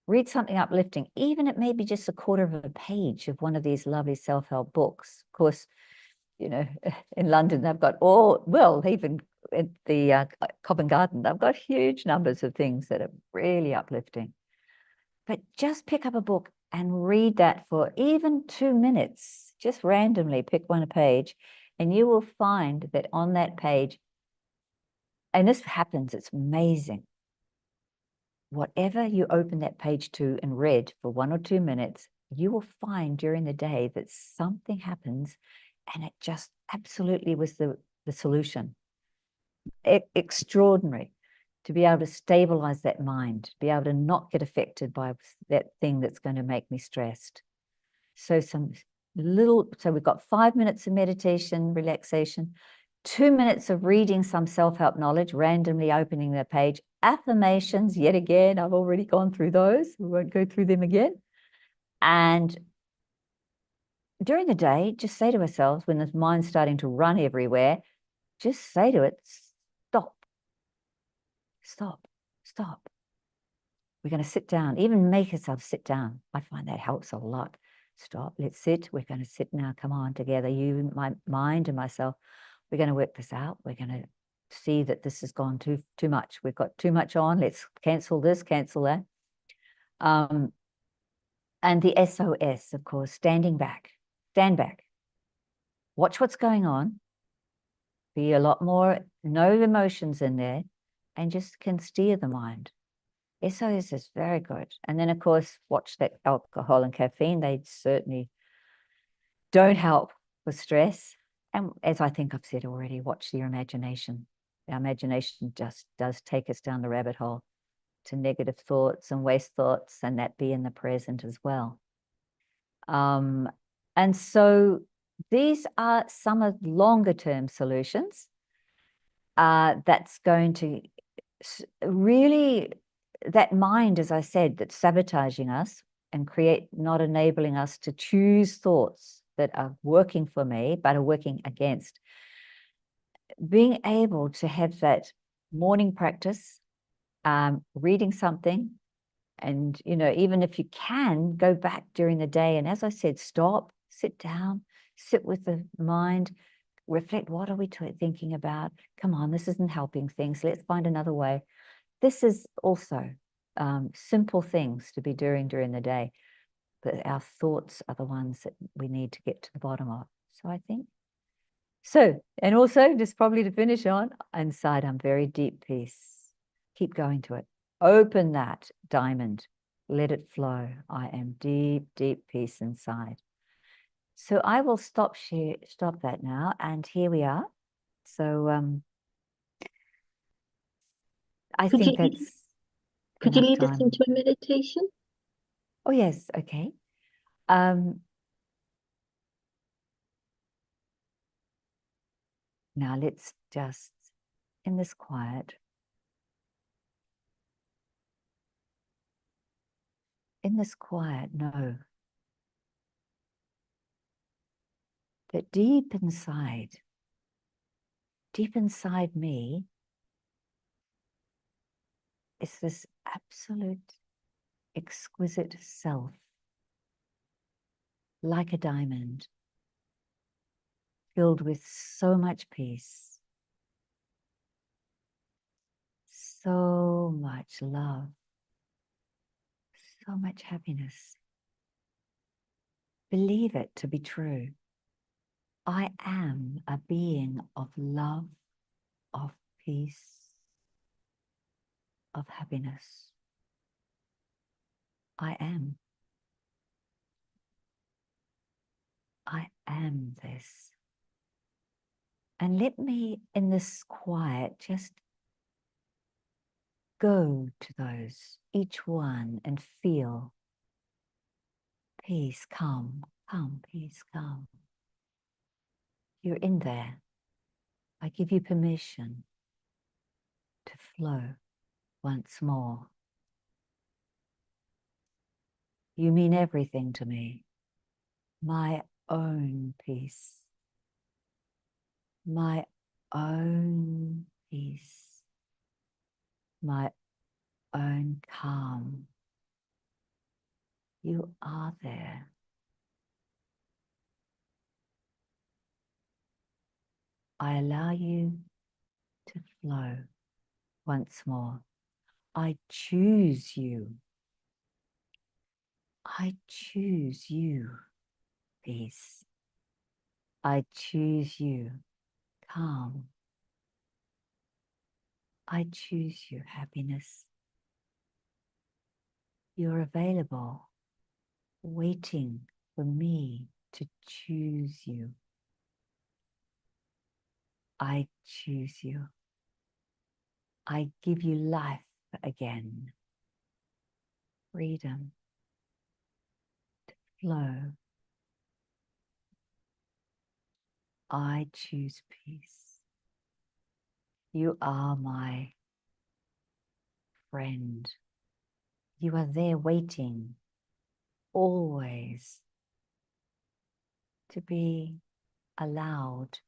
read something uplifting, even it may be just a quarter of a page of one of these lovely self-help books. Of course, you know, in London, they've got even at the Covent Garden, they've got huge numbers of things that are really uplifting. But just pick up a book and read that for even 2 minutes. Just randomly pick one page, and you will find that on that page, and this happens, it's amazing. Whatever you open that page to and read for 1 or 2 minutes, you will find during the day that something happens, and it just absolutely was the solution. Extraordinary to be able to stabilize that mind, to be able to not get affected by that thing that's going to make me stressed. So we've got 5 minutes of meditation, relaxation, 2 minutes of reading some self-help knowledge, randomly opening the page, affirmations, yet again, I've already gone through those. We won't go through them again. And during the day, just say to ourselves, when the mind's starting to run everywhere, just say to it, stop, stop, stop. We're going to sit down, even make ourselves sit down. I find that helps a lot. Stop, let's sit. We're going to sit now. Come on, together, you, my mind and myself. We're going to work this out. We're going to see that this has gone too much. We've got too much on. Let's cancel this, cancel that. And the SOS, of course, standing back. Stand back. Watch what's going on. Be a lot more, no emotions in there, and just can steer the mind. SOS is very good. And then, of course, watch that alcohol and caffeine. They certainly don't help with stress. And as I think I've said already, watch your imagination. Our imagination just does take us down the rabbit hole to negative thoughts and waste thoughts, and that be in the present as well. And so these are some of longer term solutions that's going to really, that mind, as I said, that's sabotaging us and not enabling us to choose thoughts that are working for me, but are working against. Being able to have that morning practice, reading something, and, you know, even if you can, go back during the day. And as I said, stop, sit down, sit with the mind, reflect, what are we thinking about? Come on, this isn't helping things. Let's find another way. This is also simple things to be doing during the day, but our thoughts are the ones that we need to get to the bottom of. So I think, and also just probably to finish on, inside I'm very deep peace. Keep going to it. Open that diamond, let it flow. I am deep, deep peace inside. So I will stop that now. And here we are. So I think that's could you enough lead us time. into a meditation? Oh, yes. Okay. Now let's just, in this quiet, know that deep inside me is this absolute, exquisite self, like a diamond, filled with so much peace, so much love, so much happiness. Believe it to be true. I am a being of love, of peace, of happiness. I am. I am this. And let me, in this quiet, just go to those, each one, and feel peace come, peace come. You're in there. I give you permission to flow once more. You mean everything to me. My own peace. My own peace. my own calm. You are there. I allow you to flow once more. I choose you. I choose you, peace. I choose you, calm. I choose you, happiness. You're available, waiting for me to choose you. I choose you. I give you life again. Freedom to flow. I choose peace. You are my friend. You are there waiting, always, to be allowed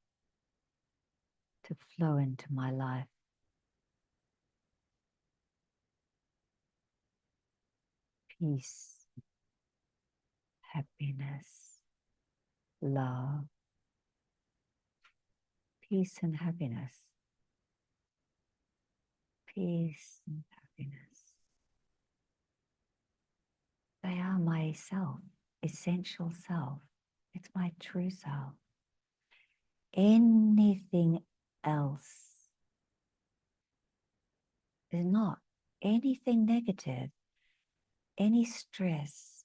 to flow into my life. Peace, happiness, love, peace and happiness, peace and happiness. They are my self, essential self. It's my true self. Anything else is not. Anything negative, any stress,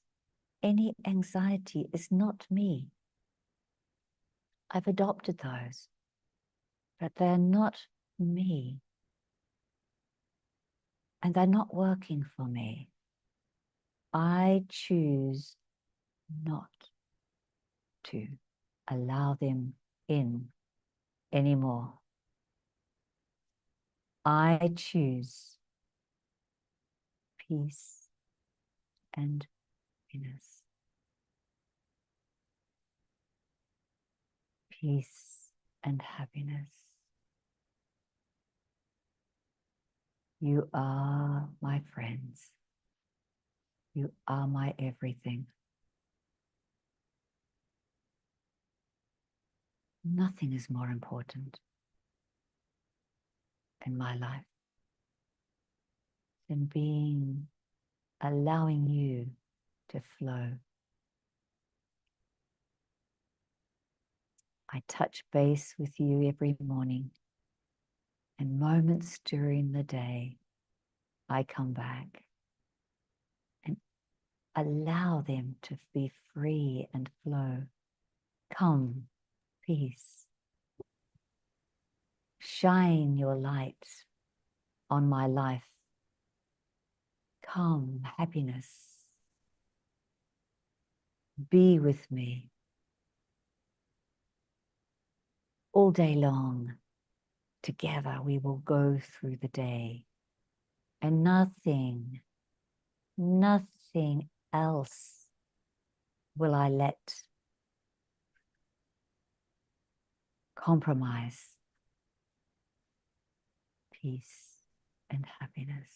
any anxiety is not me. I've adopted those, but they're not me. And they're not working for me. I choose not to allow them in anymore. I choose peace and happiness. Peace and happiness. You are my friends. You are my everything. Nothing is more important in my life than allowing you to flow. I touch base with you every morning, and moments during the day, I come back and allow them to be free and flow. Come, peace. Shine your light on my life. Come, happiness. Be with me all day long. Together we will go through the day, and nothing else will I let compromise peace and happiness.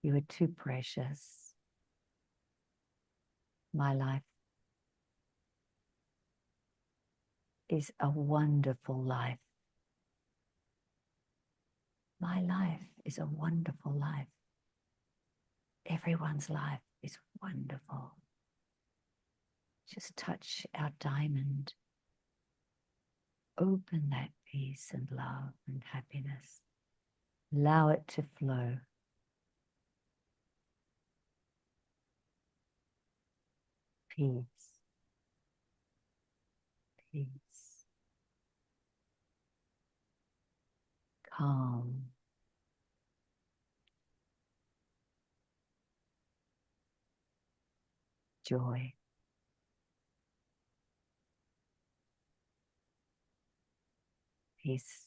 You are too precious. My life is a wonderful life. My life is a wonderful life. Everyone's life is wonderful. Just touch our diamond. Open that peace and love and happiness. Allow it to flow. Peace. Peace. Calm. Joy. Peace.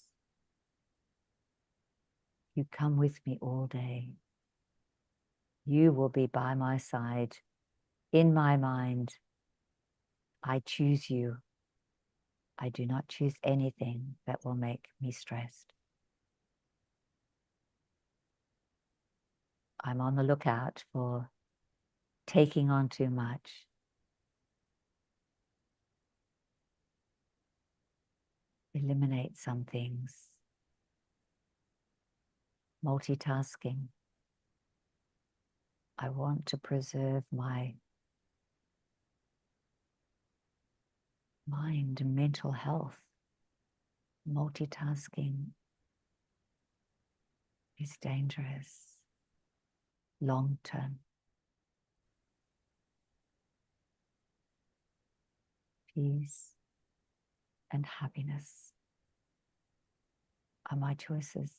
You come with me all day. You will be by my side, in my mind. I choose you. I do not choose anything that will make me stressed. I'm on the lookout for taking on too much. Eliminate some things. Multitasking. I want to preserve my mind and mental health. Multitasking is dangerous long term. Peace and happiness are my choices.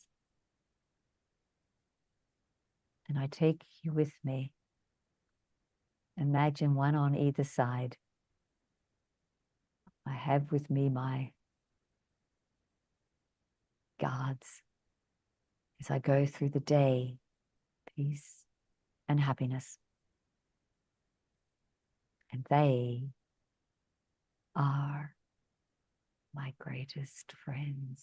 And I take you with me. Imagine one on either side. I have with me my guards as I go through the day, peace and happiness. And they are my greatest friends.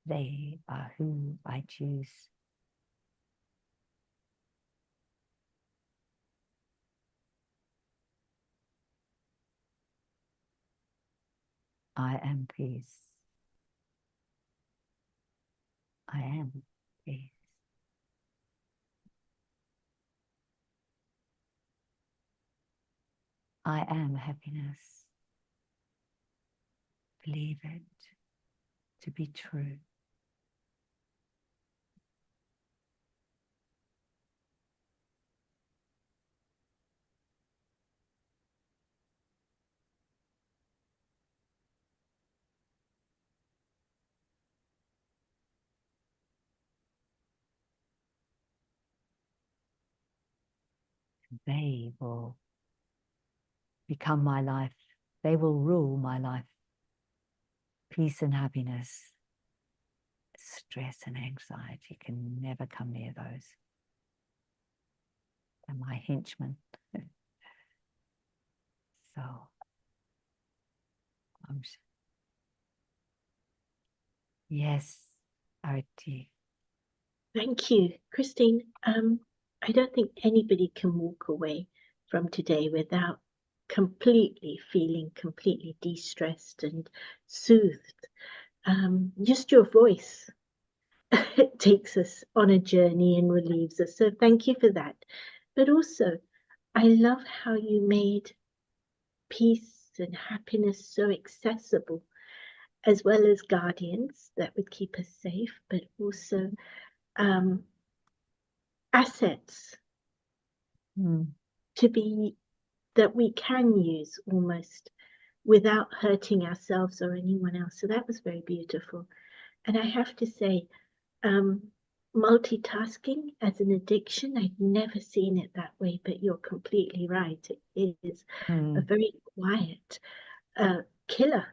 They are who I choose. I am peace. I am peace. I am happiness. Believe it to be true. They will become my life. They will rule my life. Peace and happiness, stress and anxiety can never come near those. They're my henchmen. So, yes, Arati. Thank you, Christine. I don't think anybody can walk away from today without completely feeling completely de-stressed and soothed. Just your voice takes us on a journey and relieves us. So thank you for that. But also, I love how you made peace and happiness so accessible, as well as guardians that would keep us safe, but also assets to be that we can use almost without hurting ourselves or anyone else. So that was very beautiful. And I have to say, multitasking as an addiction, I'd never seen it that way, but you're completely right. It is a very quiet killer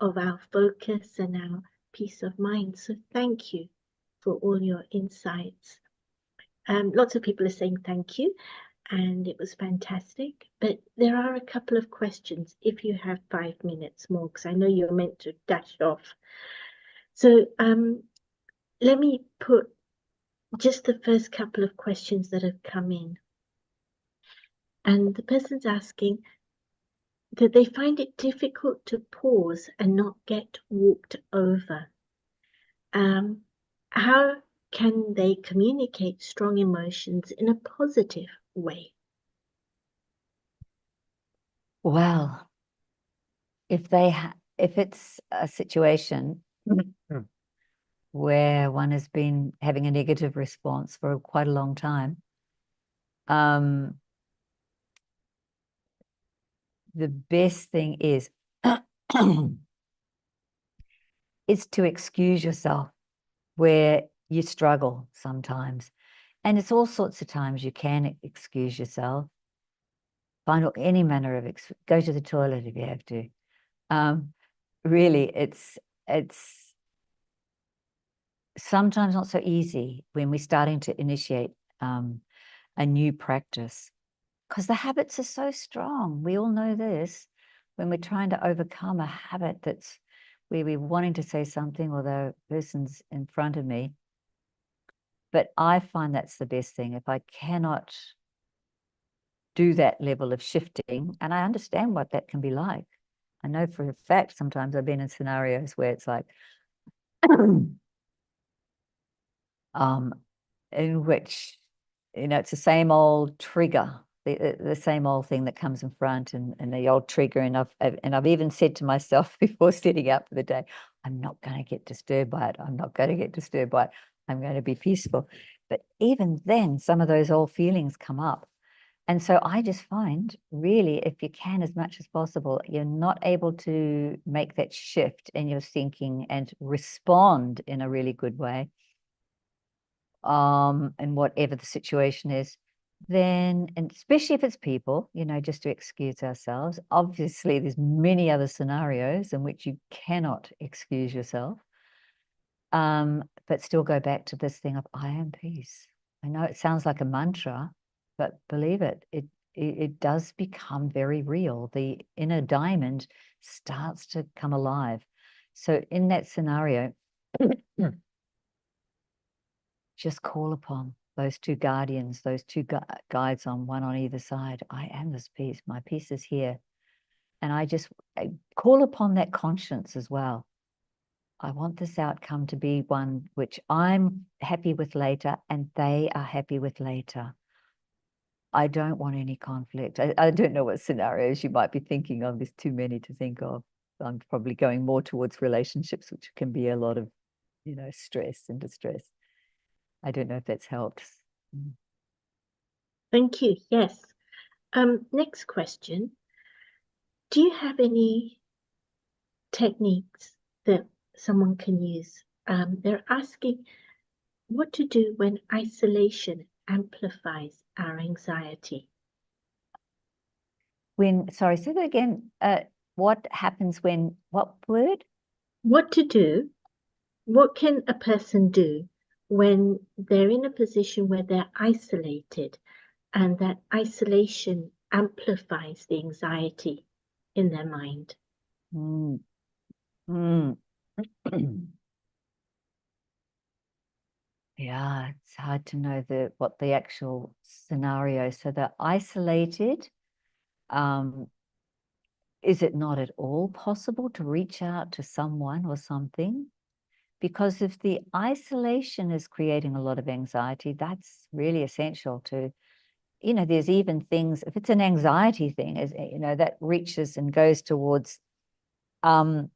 of our focus and our peace of mind. So thank you for all your insights. Lots of people are saying thank you, and it was fantastic. But there are a couple of questions if you have 5 minutes more, because I know you're meant to dash off. So let me put just the first couple of questions that have come in. And the person's asking that they find it difficult to pause and not get walked over. How can they communicate strong emotions in a positive way? Well, if it's a situation where one has been having a negative response for quite a long time, the best thing is to excuse yourself where you struggle sometimes. And it's all sorts of times you can excuse yourself. Find any manner of go to the toilet if you have to. Really, it's sometimes not so easy when we're starting to initiate a new practice, because the habits are so strong. We all know this. When we're trying to overcome a habit that's where we're wanting to say something, or the person's in front of me, But I find that's the best thing. If I cannot do that level of shifting, and I understand what that can be like. I know for a fact sometimes I've been in scenarios where it's like, in which, it's the same old trigger, the same old thing that comes in front, and the old trigger. And I've even said to myself before setting out for the day, I'm not going to get disturbed by it. I'm not going to get disturbed by it. I'm going to be peaceful. But even then, some of those old feelings come up. And so I just find, really, if you can, as much as possible, you're not able to make that shift in your thinking and respond in a really good way, and whatever the situation is, then, and especially if it's people, just to excuse ourselves. Obviously, there's many other scenarios in which you cannot excuse yourself. But still go back to this thing of I am peace. I know it sounds like a mantra, but believe it, it does become very real. The inner diamond starts to come alive. So in that scenario, just call upon those two guardians, those two guides on one on either side. I am this peace. My peace is here. And I call upon that conscience as well. I want this outcome to be one which I'm happy with later and they are happy with later. I don't want any conflict. I don't know what scenarios you might be thinking of. There's too many to think of. I'm probably going more towards relationships, which can be a lot of, stress and distress. I don't know if that's helped. Thank you. Yes. Next question. Do you have any techniques that someone can use? They're asking what to do when isolation amplifies our anxiety. Sorry, say that again. What happens when, what word? What to do? What can a person do when they're in a position where they're isolated and that isolation amplifies the anxiety in their mind? Mm. Mm. Yeah, it's hard to know what the actual scenario. So they're isolated. Is it not at all possible to reach out to someone or something? Because if the isolation is creating a lot of anxiety, that's really essential to, there's even things, if it's an anxiety thing, that reaches and goes towards, it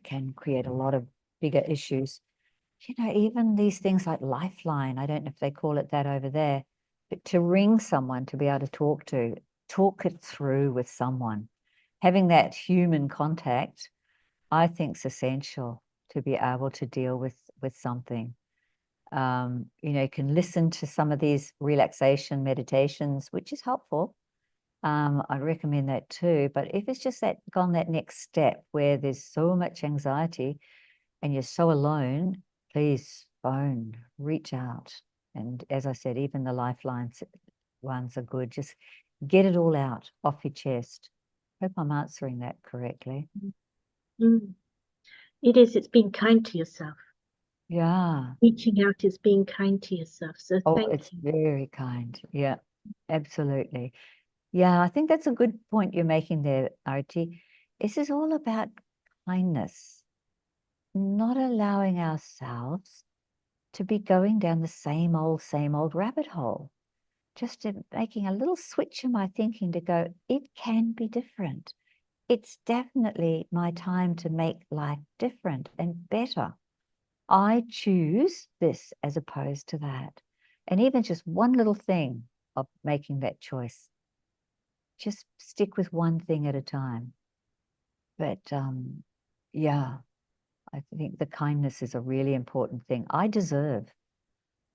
can create a lot of bigger issues. Even these things like Lifeline, I don't know if they call it that over there, but to ring someone, to be able to talk it through with someone, having that human contact, I think is essential to be able to deal with something. You can listen to some of these relaxation meditations, which is helpful. I recommend that too. But if it's just gone that next step where there's so much anxiety and you're so alone, please phone, reach out. And as I said, even the Lifelines ones are good. Just get it all out off your chest. Hope I'm answering that correctly. Mm. It is, it's being kind to yourself. Yeah. Reaching out is being kind to yourself. So Oh, thank it's you. very kind. Yeah, absolutely. Yeah, I think that's a good point you're making there, Arti. This is all about kindness, not allowing ourselves to be going down the same old rabbit hole. Just making a little switch in my thinking to go, it can be different. It's definitely my time to make life different and better. I choose this as opposed to that. And even just one little thing of making that choice, just stick with one thing at a time. But yeah, I think the kindness is a really important thing. I deserve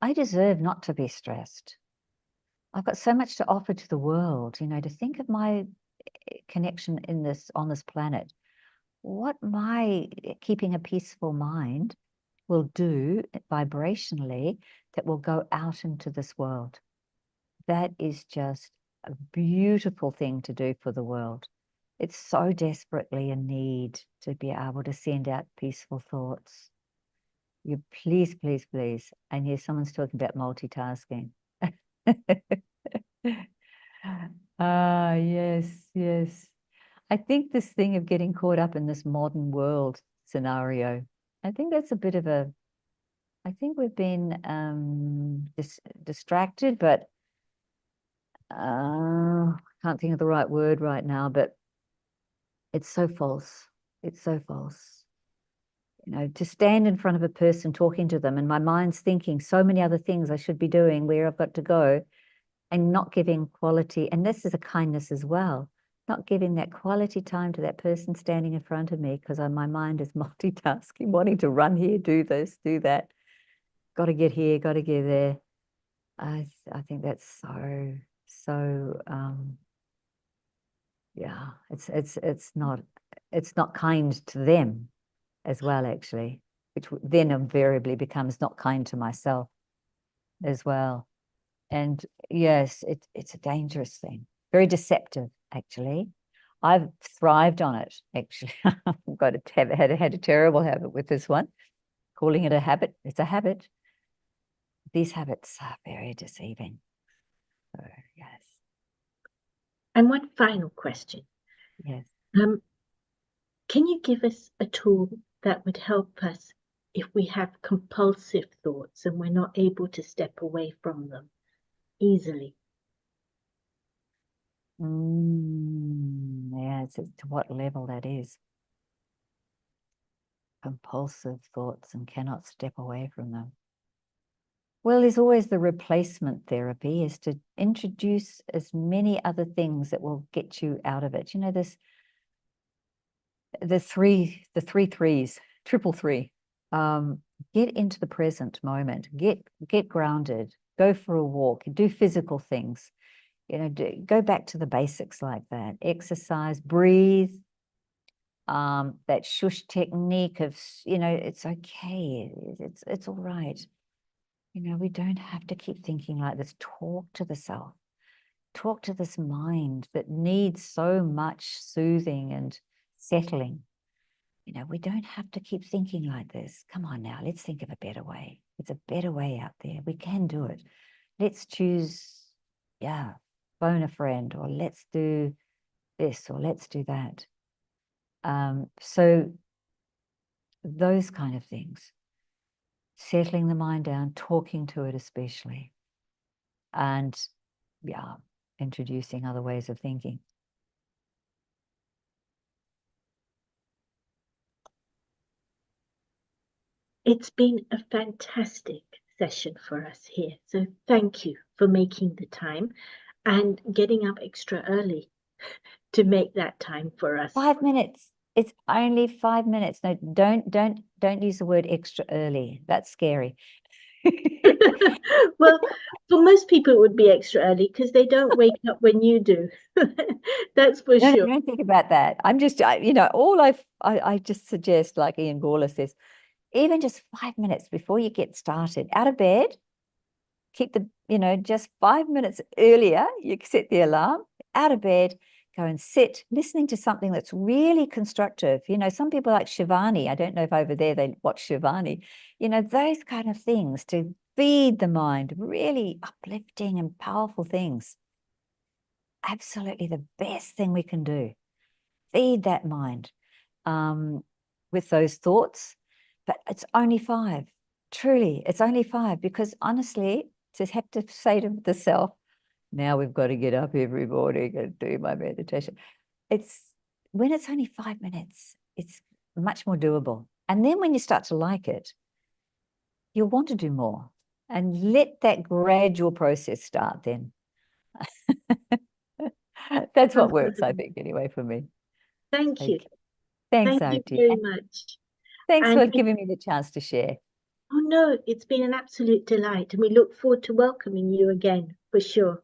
not to be stressed. I've got so much to offer to the world, to think of my connection on this planet, what my keeping a peaceful mind will do vibrationally that will go out into this world. That is just a beautiful thing to do for the world. It's so desperately in need to be able to send out peaceful thoughts. You please, please, please. And here someone's talking about multitasking. Ah, yes, yes. I think this thing of getting caught up in this modern world scenario, I think that's a bit of a, I think we've been distracted, but can't think of the right word right now, but it's so false. It's so false. You know, to stand in front of a person talking to them and my mind's thinking so many other things I should be doing, where I've got to go, and not giving quality. And this is a kindness as well, not giving that quality time to that person standing in front of me because my mind is multitasking, wanting to run here, do this, do that. Got to get here, got to get there. I think that's so yeah, it's not kind to them as well, actually, which then invariably becomes not kind to myself as well. And yes, it's a dangerous thing, very deceptive, actually. I've thrived on it, actually. I've got had a terrible habit with this one, calling it a habit. It's a habit. These habits are very deceiving. So, yes. And one final question. Yes. Can you give us a tool that would help us if we have compulsive thoughts and we're not able to step away from them easily? Yeah, it's to what level that is. Compulsive thoughts and cannot step away from them. Well, there's always the replacement therapy, is to introduce as many other things that will get you out of it. You know, the three threes, triple three. Get into the present moment, get grounded, go for a walk, do physical things, you know, go back to the basics like that, exercise, breathe, that shush technique of, you know, it's okay, it's all right. You know, we don't have to keep thinking like this. Talk to the self, talk to this mind that needs so much soothing and settling. You know, we don't have to keep thinking like this. Come on now, let's think of a better way. It's a better way out there. We can do it. Let's choose, yeah, phone a friend, or let's do this, or let's do that. So those kind of things, settling the mind down, talking to it especially, and yeah, introducing other ways of thinking. It's been a fantastic session for us here. So thank you for making the time and getting up extra early to make that time for us. 5 minutes. It's only 5 minutes. No, don't use the word extra early. That's scary. Well, for most people, it would be extra early because they don't wake up when you do. That's for No, sure. don't think about that. I'm just, you know, I just suggest, like Ian Gawler says, even just 5 minutes before you get started, out of bed, keep the, you know, just 5 minutes earlier, you set the alarm, out of bed, go and sit, listening to something that's really constructive. You know, some people like Shivani. I don't know if over there they watch Shivani. You know, those kind of things to feed the mind, really uplifting and powerful things. Absolutely the best thing we can do. Feed that mind with those thoughts. But it's only 5. Truly, it's only 5, because honestly, to have to say to the self, now we've got to get up every morning and do my meditation. It's when it's only 5 minutes, it's much more doable. And then when you start to like it, you'll want to do more, and let that gradual process start then. That's what works, I think, anyway, for me. Thank you. Okay. Thanks, Thank you Oti. very much. Thanks And for giving me the chance to share. oh no, it's been an absolute delight, and we look forward to welcoming you again for sure.